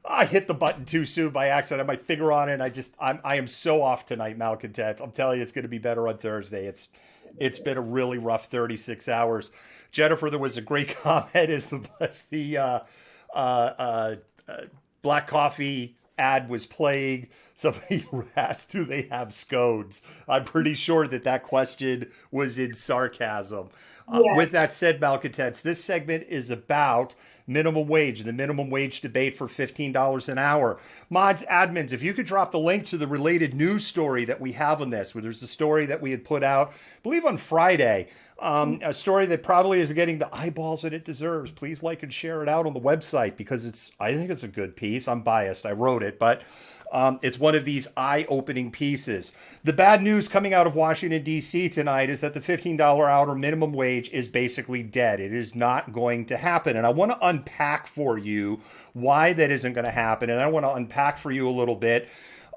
I hit the button too soon by accident. I had my finger on it. And I am so off tonight, Malcontent. I'm telling you, it's going to be better on Thursday. It's been a really rough 36 hours. Jennifer, there was a great comment as the black coffee ad was playing. Somebody asked, do they have scones? I'm pretty sure that question was in sarcasm. Yeah. With that said, Malcontents, this segment is about minimum wage, the minimum wage debate for $15 an hour. Mods, admins, if you could drop the link to the related news story that we have on this, where there's a story that we had put out, I believe on Friday, a story that probably is getting the eyeballs that it deserves. Please like and share it out on the website because I think it's a good piece. I'm biased. I wrote it, but it's one of these eye-opening pieces. The bad news coming out of Washington, D.C. tonight is that the $15 hour minimum wage is basically dead. It is not going to happen. And I want to unpack for you why that isn't going to happen. And I want to unpack for you a little bit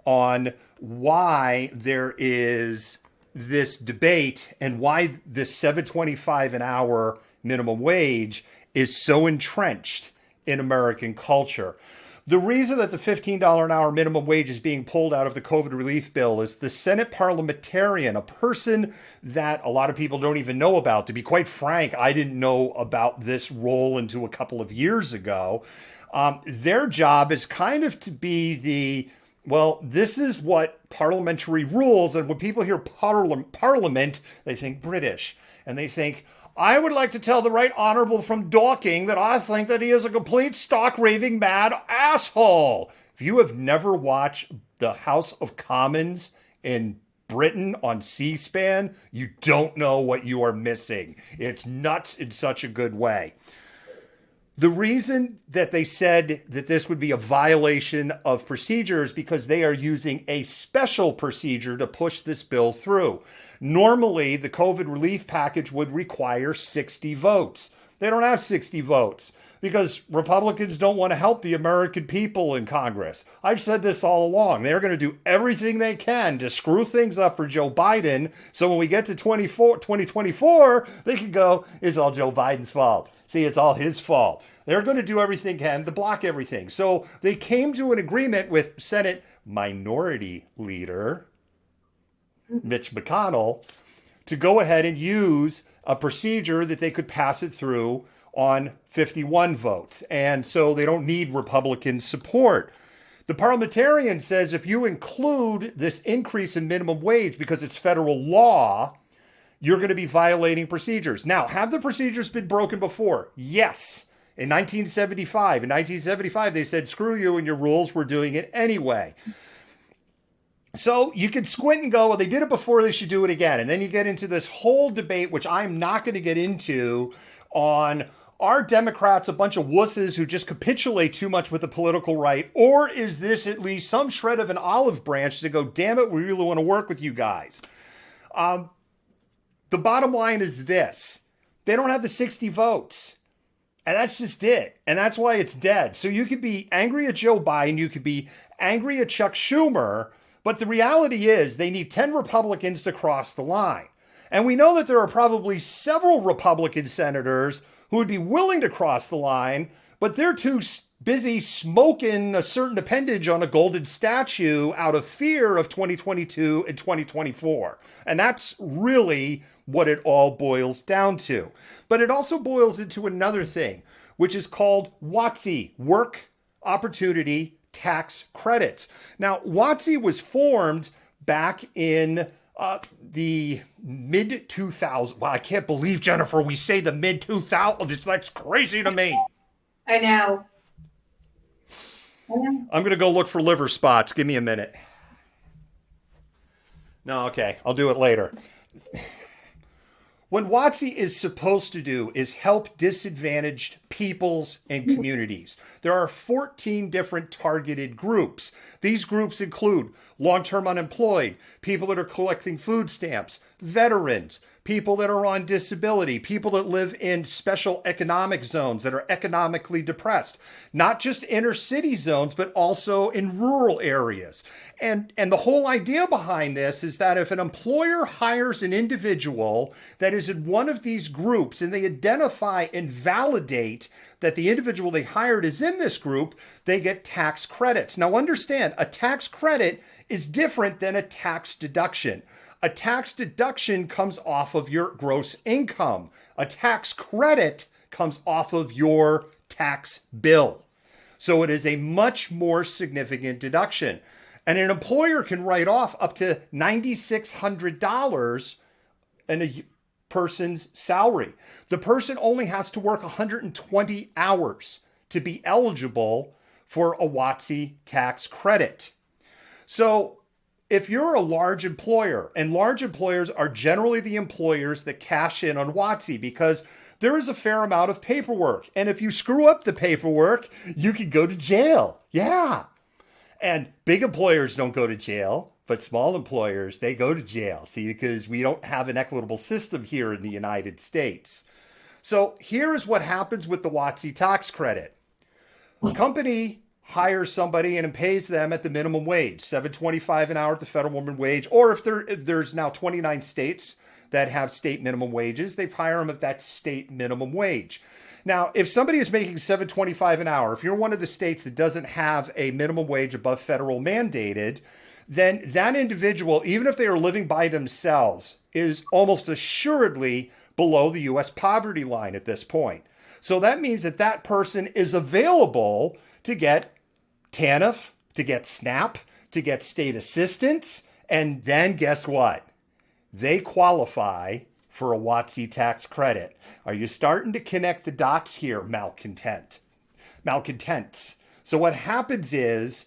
on why there is this debate and why this $7.25 an hour minimum wage is so entrenched in American culture. The reason that the $15 an hour minimum wage is being pulled out of the COVID relief bill is the Senate parliamentarian, a person that a lot of people don't even know about. To be quite frank, I didn't know about this role until a couple of years ago. Their job is kind of to be this is what parliamentary rules, and when people hear parliament, they think British, and they think, I would like to tell the right honorable from Dorking that I think that he is a complete stock raving mad asshole. If you have never watched the House of Commons in Britain on C-SPAN, you don't know what you are missing. It's nuts in such a good way. The reason that they said that this would be a violation of procedures because they are using a special procedure to push this bill through. Normally, the COVID relief package would require 60 votes. They don't have 60 votes because Republicans don't want to help the American people in Congress. I've said this all along. They're going to do everything they can to screw things up for Joe Biden. So when we get to 2024, they can go, it's all Joe Biden's fault. See, it's all his fault. They're going to do everything they can to block everything. So they came to an agreement with Senate Minority Leader Mitch McConnell to go ahead and use a procedure that they could pass it through on 51 votes. And so they don't need Republican support. The parliamentarian says if you include this increase in minimum wage because it's federal law, you're going to be violating procedures. Now, have the procedures been broken before? Yes. In 1975, they said, screw you and your rules, we're doing it anyway. So you could squint and go, well, they did it before, they should do it again. And then you get into this whole debate, which I'm not going to get into, on are Democrats a bunch of wusses who just capitulate too much with the political right? Or is this at least some shred of an olive branch to go, damn it, we really want to work with you guys? The bottom line is this. They don't have the 60 votes. And that's just it. And that's why it's dead. So you could be angry at Joe Biden. You could be angry at Chuck Schumer. But the reality is they need 10 Republicans to cross the line. And we know that there are probably several Republican senators who would be willing to cross the line, but they're too busy smoking a certain appendage on a golden statue out of fear of 2022 and 2024. And that's really what it all boils down to. But it also boils into another thing, which is called WOTC, Work Opportunity Tax Credits. Now, WOTC was formed back in the mid-2000s. Wow, I can't believe, Jennifer, we say the mid-2000s. That's crazy to me. I know. I'm going to go look for liver spots. Give me a minute. No, okay. I'll do it later. What WOTC is supposed to do is help disadvantaged peoples and communities. There are 14 different targeted groups. These groups include long-term unemployed, people that are collecting food stamps, veterans, people that are on disability, people that live in special economic zones that are economically depressed, not just inner city zones, but also in rural areas. And the whole idea behind this is that if an employer hires an individual that is in one of these groups and they identify and validate that the individual they hired is in this group, they get tax credits. Now understand, a tax credit is different than a tax deduction. A tax deduction comes off of your gross income. A tax credit comes off of your tax bill. So it is a much more significant deduction. And an employer can write off up to $9,600 in a person's salary. The person only has to work 120 hours to be eligible for a WOTC tax credit. So if you're a large employer, and large employers are generally the employers that cash in on WOTC because there is a fair amount of paperwork. And if you screw up the paperwork, you can go to jail. Yeah. And big employers don't go to jail, but small employers, they go to jail. See, because we don't have an equitable system here in the United States. So here is what happens with the WOTC tax credit. A company hires somebody and pays them at the minimum wage, $7.25 an hour at the federal minimum wage, or if there's now 29 states that have state minimum wages, they hire them at that state minimum wage. Now, if somebody is making $7.25 an hour, if you're one of the states that doesn't have a minimum wage above federal mandated, then that individual, even if they are living by themselves, is almost assuredly below the U.S. poverty line at this point. So that means that that person is available to get TANF, to get SNAP, to get state assistance, and then guess what? They qualify for a WOTC tax credit. Are you starting to connect the dots here, malcontents? So what happens is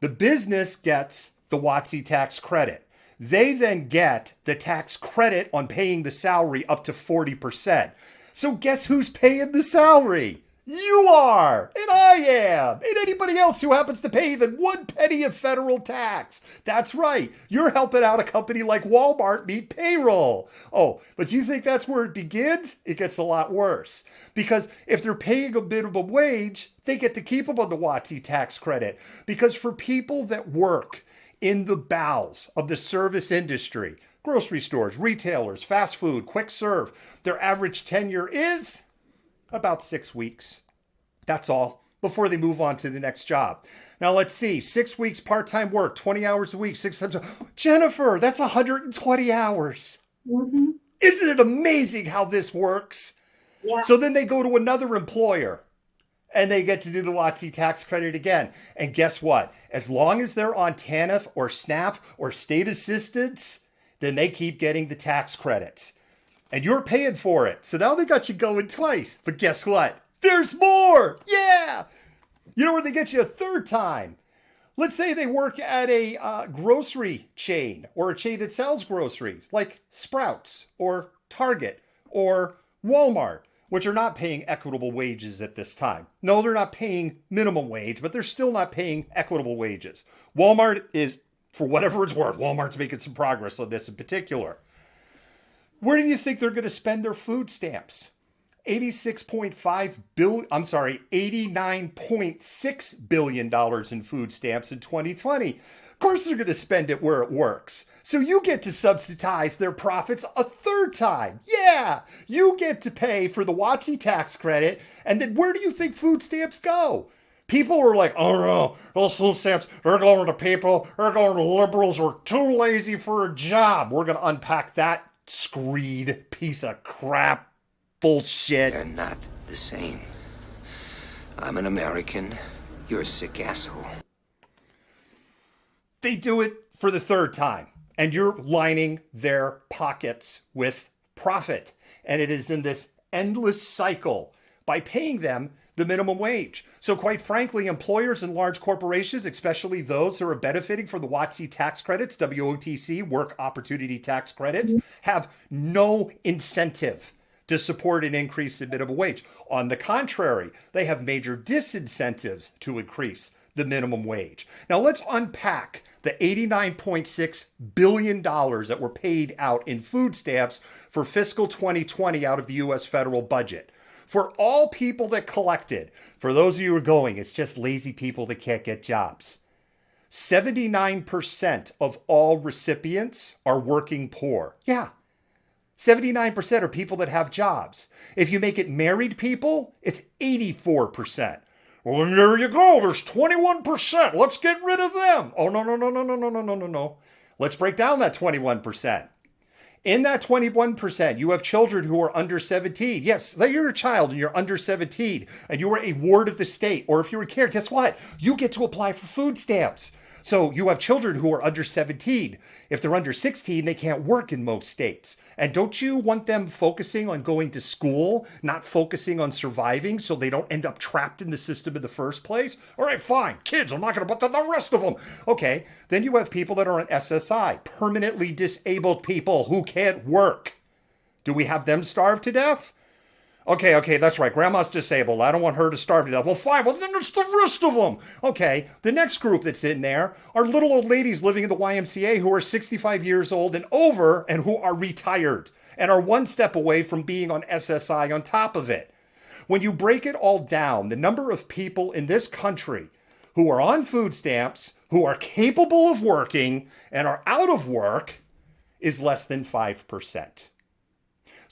the business gets the WOTC tax credit. They then get the tax credit on paying the salary up to 40%. So guess who's paying the salary? You are, and I am, and anybody else who happens to pay even 1 penny of federal tax. That's right. You're helping out a company like Walmart meet payroll. Oh, but you think that's where it begins? It gets a lot worse. Because if they're paying a minimum wage, they get to keep them on the WOTC tax credit. Because for people that work in the bowels of the service industry, grocery stores, retailers, fast food, quick serve, their average tenure is about 6 weeks. That's all, before they move on to the next job. Now let's see, 6 weeks part-time work, 20 hours a week, 6 times. Jennifer, that's 120 hours. Mm-hmm. Isn't it amazing how this works? Yeah. So then they go to another employer and they get to do the WOTC tax credit again. And guess what? As long as they're on TANF or SNAP or state assistance, then they keep getting the tax credits. And you're paying for it. So now they got you going twice. But guess what? There's more. Yeah. You know where they get you a third time? Let's say they work at a grocery chain or a chain that sells groceries like Sprouts or Target or Walmart, which are not paying equitable wages at this time. No, they're not paying minimum wage, but they're still not paying equitable wages. Walmart is, for whatever it's worth, Walmart's making some progress on this in particular. Where do you think they're going to spend their food stamps? $89.6 billion in food stamps in 2020. Of course, they're going to spend it where it works. So you get to subsidize their profits a third time. Yeah, you get to pay for the WOTC tax credit. And then where do you think food stamps go? People are like, oh no, those food stamps, they're going to people, they're going to liberals who are too lazy for a job. We're going to unpack that screed piece of crap bullshit. They're not the same. I'm an American. You're a sick asshole. They do it for the third time, and you're lining their pockets with profit. And it is in this endless cycle by paying them the minimum wage. So quite frankly, employers and large corporations, especially those who are benefiting from the WOTC tax credits, WOTC, Work Opportunity Tax Credits, have no incentive to support an increase in minimum wage. On the contrary, they have major disincentives to increase the the minimum wage. Now let's unpack the $89.6 billion that were paid out in food stamps for fiscal 2020 out of the U.S. federal budget. For all people that collected, for those of you who are going, it's just lazy people that can't get jobs. 79% of all recipients are working poor. Yeah, 79% are people that have jobs. If you make it married people, it's 84%. Well, then there you go. There's 21%. Let's get rid of them. Oh, no. Let's break down that 21%. In that 21%, you have children who are under 17. Yes, that you're a child and you're under 17 and you are a ward of the state. Or if you're in care, guess what? You get to apply for food stamps. So you have children who are under 17. If they're under 16, they can't work in most states. And don't you want them focusing on going to school, not focusing on surviving so they don't end up trapped in the system in the first place? All right, fine. Kids, I'm not going to put the rest of them. Okay, then you have people that are on SSI, permanently disabled people who can't work. Do we have them starve to death? Okay, that's right. Grandma's disabled. I don't want her to starve to death. Well, fine. Well, then it's the rest of them. Okay, the next group that's in there are little old ladies living in the YMCA who are 65 years old and over and who are retired and are one step away from being on SSI on top of it. When you break it all down, the number of people in this country who are on food stamps, who are capable of working and are out of work is less than 5%.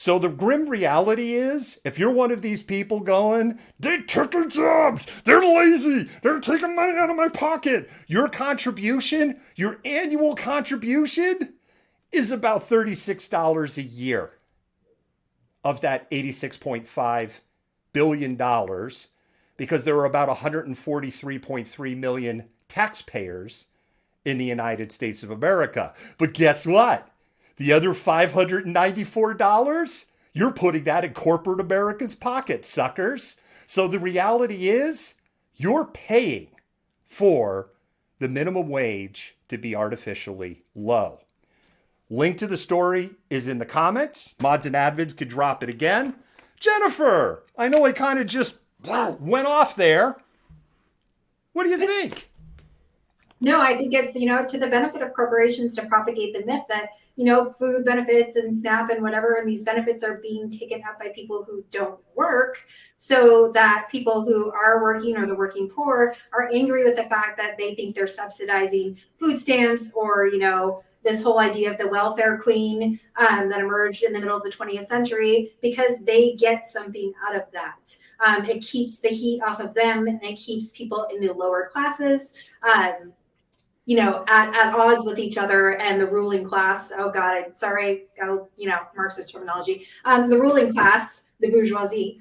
So the grim reality is, if you're one of these people going, they took our jobs, they're lazy, they're taking money out of my pocket, your contribution, your annual contribution is about $36 a year of that $86.5 billion because there are about 143.3 million taxpayers in the United States of America. But guess what? The other $594, you're putting that in corporate America's pocket, suckers. So the reality is, you're paying for the minimum wage to be artificially low. Link to the story is in the comments. Mods and admins could drop it again. Jennifer, I know I kind of just went off there. What do you think? No, I think it's, to the benefit of corporations to propagate the myth that, food benefits and SNAP and whatever, and these benefits are being taken up by people who don't work, so that people who are working or the working poor are angry with the fact that they think they're subsidizing food stamps or, this whole idea of the welfare queen that emerged in the middle of the 20th century, because they get something out of that. It keeps the heat off of them, and it keeps people in the lower classes at odds with each other and the ruling class. Oh God, Marxist terminology. The ruling class, the bourgeoisie,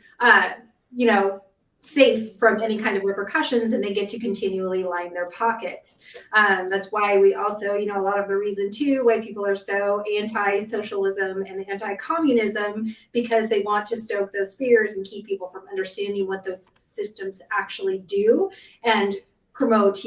safe from any kind of repercussions, and they get to continually line their pockets. That's why we also, a lot of the reason too why people are so anti-socialism and anti-communism, because they want to stoke those fears and keep people from understanding what those systems actually do and promote,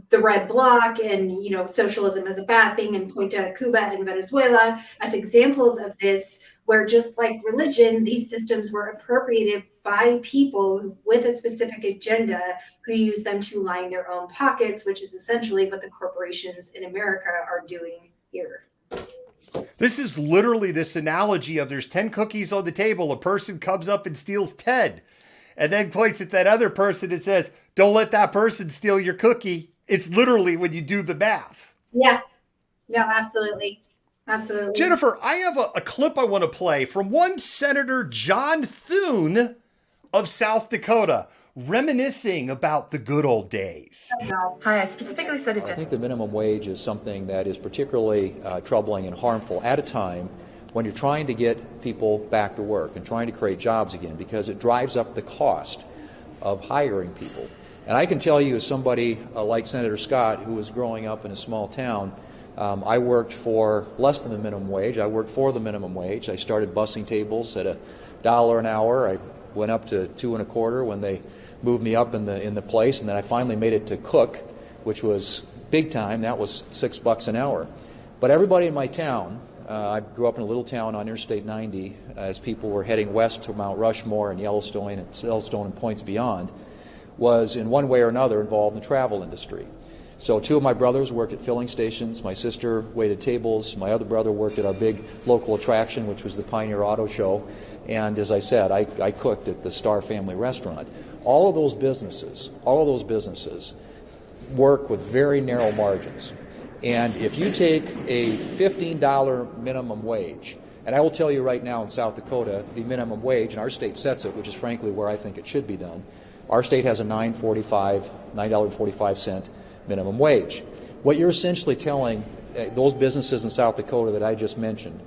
the red bloc and, socialism as a bad thing, and point to Cuba and Venezuela as examples of this, where just like religion, these systems were appropriated by people with a specific agenda who use them to line their own pockets, which is essentially what the corporations in America are doing here. This is literally this analogy of there's 10 cookies on the table, a person comes up and steals 10, and then points at that other person and says, don't let that person steal your cookie. It's literally when you do the math. Yeah, no, absolutely. Absolutely. Jennifer, I have a clip I want to play from one Senator John Thune of South Dakota, reminiscing about the good old days. Hi, I specifically studied. I think the minimum wage is something that is particularly troubling and harmful at a time when you're trying to get people back to work and trying to create jobs again, because it drives up the cost of hiring people. And I can tell you, as somebody like Senator Scott, who was growing up in a small town, I worked for less than the minimum wage. I worked for the minimum wage. I started bussing tables at $1 an hour. I went up to $2.25 when they moved me up in the place, and then I finally made it to cook, which was big time. That was $6 an hour. But everybody in my town, I grew up in a little town on Interstate 90, as people were heading west to Mount Rushmore and Yellowstone and points beyond. was in one way or another involved in the travel industry. So two of my brothers worked at filling stations. My sister waited tables. My other brother worked at our big local attraction, which was the Pioneer Auto Show. And as I said, I cooked at the Star Family Restaurant. All of those businesses work with very narrow margins. And if you take a $15 minimum wage, and I will tell you right now in South Dakota, the minimum wage, and our state sets it, which is frankly where I think it should be done, our state has a $9.45 minimum wage. What you're essentially telling those businesses in South Dakota that I just mentioned,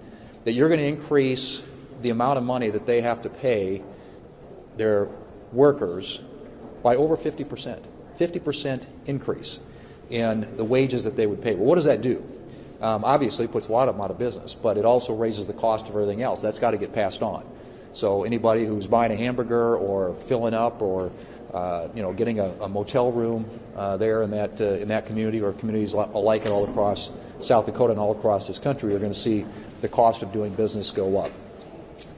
that you're going to increase the amount of money that they have to pay their workers by over 50%. 50% increase in the wages that they would pay. Well, what does that do? Obviously, it puts a lot of them out of business, but it also raises the cost of everything else. That's got to get passed on. So anybody who's buying a hamburger or filling up or getting a motel room there in that community or communities alike and all across South Dakota and all across this country are going to see the cost of doing business go up.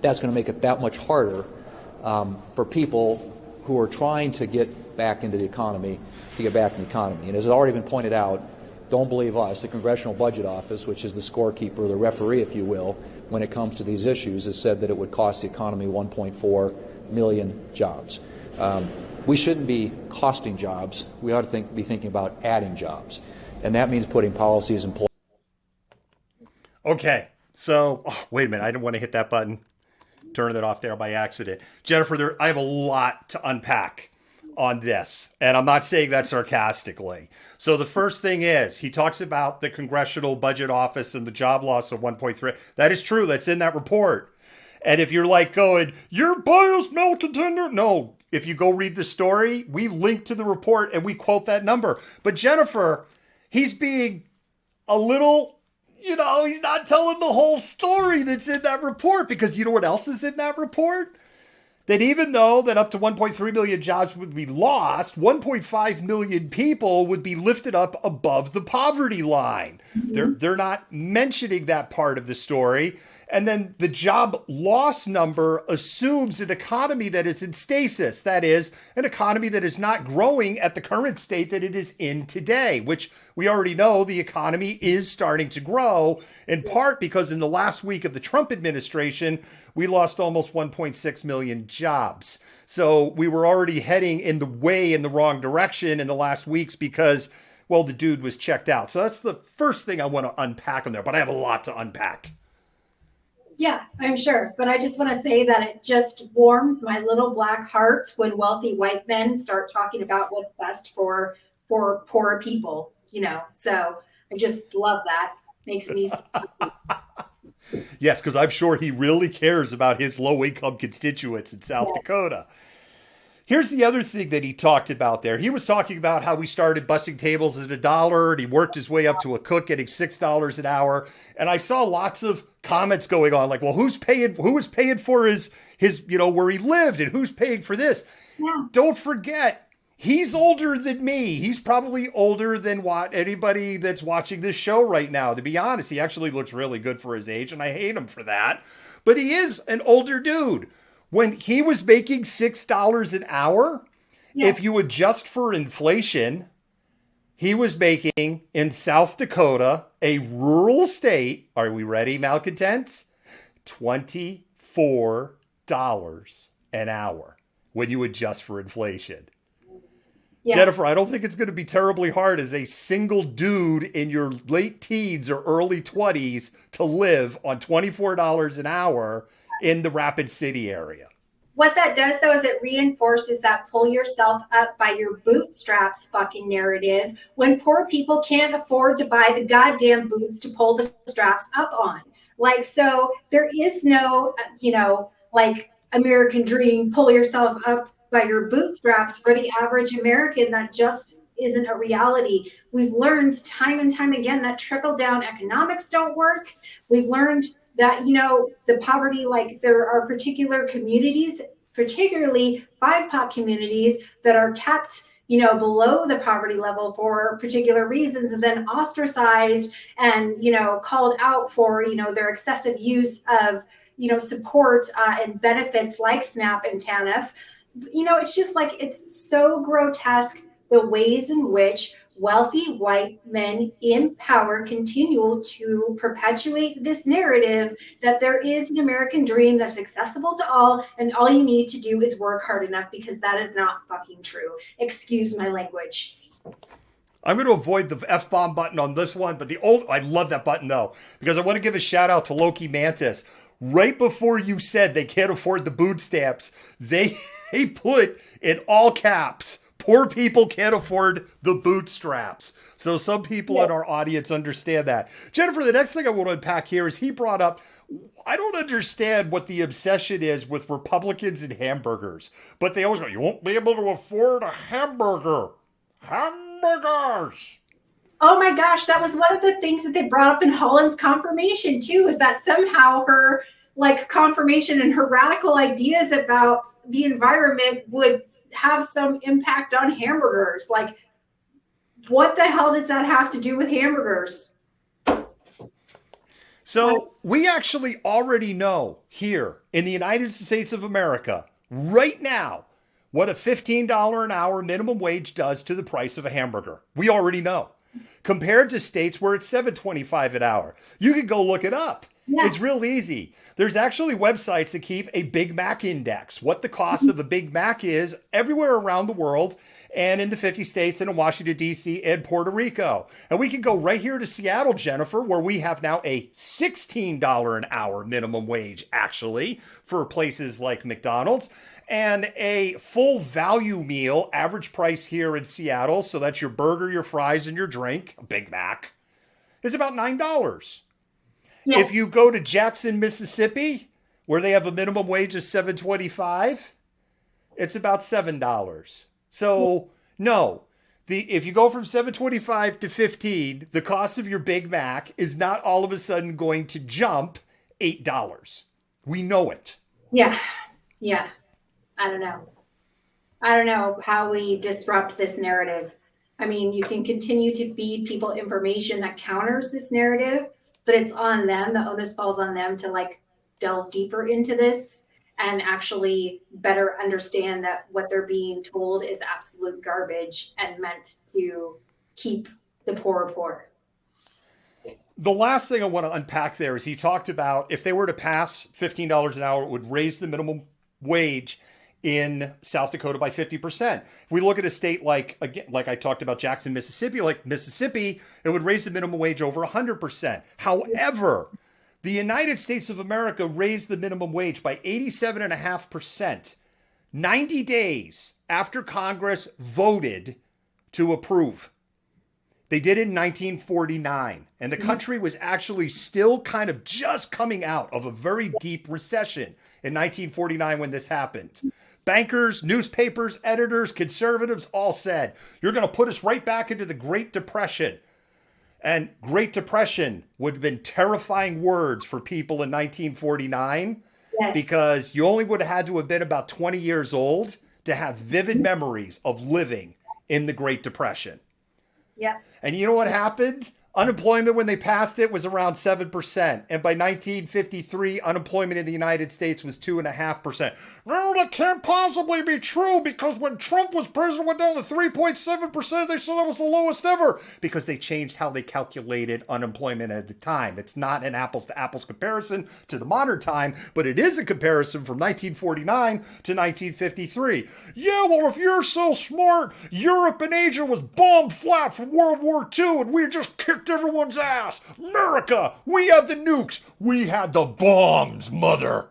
That's going to make it that much harder for people who are trying to get back into the economy to get back in the economy. And as has already been pointed out, don't believe us. The Congressional Budget Office, which is the scorekeeper, the referee, if you will, when it comes to these issues, has said that it would cost the economy 1.4 million jobs. We shouldn't be costing jobs. We ought to be thinking about adding jobs. And that means putting policies in place. Okay, so, wait a minute. I didn't want to hit that button. Turn it off there by accident. Jennifer, I have a lot to unpack on this, and I'm not saying that sarcastically. So the first thing is, he talks about the Congressional Budget Office and the job loss of 1.3. That is true. That's in that report. And if you're like going, you're biased, malcontender. No, if you go read the story, we link to the report and we quote that number. But Jennifer, he's being a little, he's not telling the whole story that's in that report, because you know what else is in that report? That even though that up to 1.3 million jobs would be lost, 1.5 million people would be lifted up above the poverty line. They're not mentioning that part of the story. And then the job loss number assumes an economy that is in stasis. That is, an economy that is not growing at the current state that it is in today, which we already know the economy is starting to grow, in part because in the last week of the Trump administration, we lost almost 1.6 million jobs. So we were already heading in the wrong direction in the last weeks because, well, the dude was checked out. So that's the first thing I want to unpack on there, but I have a lot to unpack. Yeah, I'm sure. But I just want to say that it just warms my little black heart when wealthy white men start talking about what's best for poor people, So I just love that. Makes me Yes, because I'm sure he really cares about his low-income constituents in South Dakota. Here's the other thing that he talked about there. He was talking about how we started bussing tables at $1, and he worked his way up to a cook getting $6 an hour. And I saw lots of comments going on like, well, who was paying for his where he lived, and who's paying for this? Yeah. Don't forget, he's older than me. He's probably older than anybody that's watching this show right now. To be honest, he actually looks really good for his age, and I hate him for that. But he is an older dude. When he was making $6 an hour, if you adjust for inflation, he was making in South Dakota, a rural state, are we ready, malcontents? $24 an hour when you adjust for inflation. Yeah. Jennifer, I don't think it's going to be terribly hard as a single dude in your late teens or early 20s to live on $24 an hour in the Rapid City area. What that does, though, is it reinforces that pull yourself up by your bootstraps fucking narrative when poor people can't afford to buy the goddamn boots to pull the straps up on. So there is no, American dream, pull yourself up by your bootstraps for the average American. That just isn't a reality. We've learned time and time again that trickle-down economics don't work. We've learned that, the poverty, there are particular communities, particularly BIPOC communities, that are kept, below the poverty level for particular reasons, and then ostracized and, called out for, their excessive use of, support and benefits like SNAP and TANF. it's just like, it's so grotesque the ways in which wealthy white men in power continue to perpetuate this narrative that there is an American dream that's accessible to all, and all you need to do is work hard enough, because that is not fucking true. Excuse my language. I'm going to avoid the F-bomb button on this one, but I love that button though, because I want to give a shout out to Loki Mantis. Right before you said they can't afford the boot stamps, they put in all caps, poor people can't afford the bootstraps. So some people in our audience understand that. Jennifer, the next thing I want to unpack here is he brought up, I don't understand what the obsession is with Republicans and hamburgers, but they always go, you won't be able to afford a hamburger. Hamburgers. Oh my gosh, that was one of the things that they brought up in Holland's confirmation too, is that somehow her confirmation and her radical ideas about the environment would have some impact on hamburgers. Like, what the hell does that have to do with hamburgers? So we actually already know here in the United States of America right now what a $15 an hour minimum wage does to the price of a hamburger. We already know. Compared to states where it's $7.25 an hour. You can go look it up. Yeah. It's real easy. There's actually websites that keep a Big Mac index, what the cost of a Big Mac is everywhere around the world, and in the 50 states and in Washington, D.C. and Puerto Rico. And we can go right here to Seattle, Jennifer, where we have now a $16 an hour minimum wage, actually, for places like McDonald's. And a full value meal, average price here in Seattle, so that's your burger, your fries, and your drink, a Big Mac, is about $9. Yeah. If you go to Jackson, Mississippi, where they have a minimum wage of $7.25, it's about $7. So, no, if you go from $7.25 to $15, the cost of your Big Mac is not all of a sudden going to jump $8. We know it. Yeah. I don't know how we disrupt this narrative. I mean, you can continue to feed people information that counters this narrative, but it's on them. The onus falls on them to delve deeper into this and actually better understand that what they're being told is absolute garbage and meant to keep the poor. The last thing I want to unpack there is he talked about if they were to pass $15 an hour, it would raise the minimum wage in South Dakota by 50%. If we look at a state like I talked about Jackson, Mississippi, it would raise the minimum wage over 100%. However, the United States of America raised the minimum wage by 87.5%, 90 days after Congress voted to approve. They did it in 1949, and the country was actually still kind of just coming out of a very deep recession in 1949 when this happened. Bankers, newspapers, editors, conservatives all said, you're going to put us right back into the Great Depression. And Great Depression would have been terrifying words for people in 1949 because you only would have had to have been about 20 years old to have vivid memories of living in the Great Depression. Yeah. And you know what happened? Unemployment when they passed it was around 7%. And by 1953, unemployment in the United States was 2.5%. No, that can't possibly be true because when Trump was president, it went down to 3.7%. They said that was the lowest ever because they changed how they calculated unemployment at the time. It's not an apples to apples comparison to the modern time, but it is a comparison from 1949 to 1953. Yeah, well, if you're so smart, Europe and Asia was bombed flat from World War II and we just kicked everyone's ass. America, we had the nukes. We had the bombs, mother.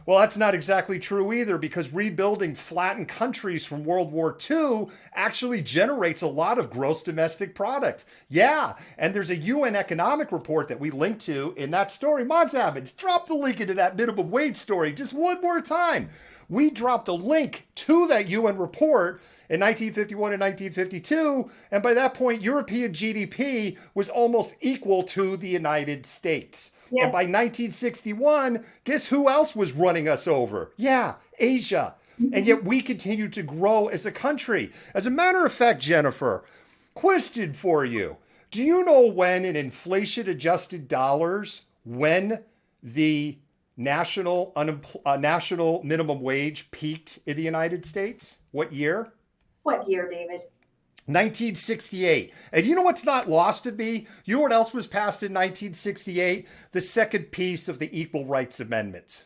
Well, that's not exactly true either because rebuilding flattened countries from World War II actually generates a lot of gross domestic product. Yeah, and there's a UN economic report that we linked to in that story. Mods Evans, drop the link into that minimum wage story just one more time. We dropped a link to that UN report in 1951 and 1952, and by that point, European GDP was almost equal to the United States. Yeah. And by 1961, guess who else was running us over? Yeah, Asia. And yet we continue to grow as a country. As a matter of fact, Jennifer, question for you. Do you know when in inflation-adjusted dollars, when the national minimum wage peaked in the United States? What year? What year, David? 1968. And you know what's not lost to me? You know what else was passed in 1968? The second piece of the Equal Rights Amendments.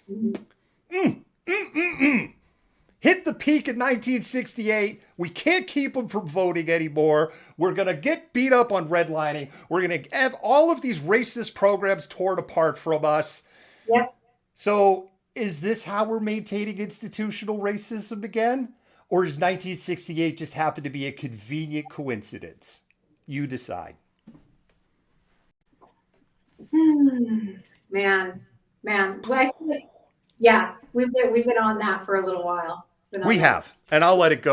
Hit the peak in 1968. We can't keep them from voting anymore. We're going to get beat up on redlining. We're going to have all of these racist programs torn apart from us. Yep. So is this how we're maintaining institutional racism again? Or does 1968 just happen to be a convenient coincidence? You decide. Man. Well, I feel like, yeah, we've been on that for a little while. We have, and I'll let it go.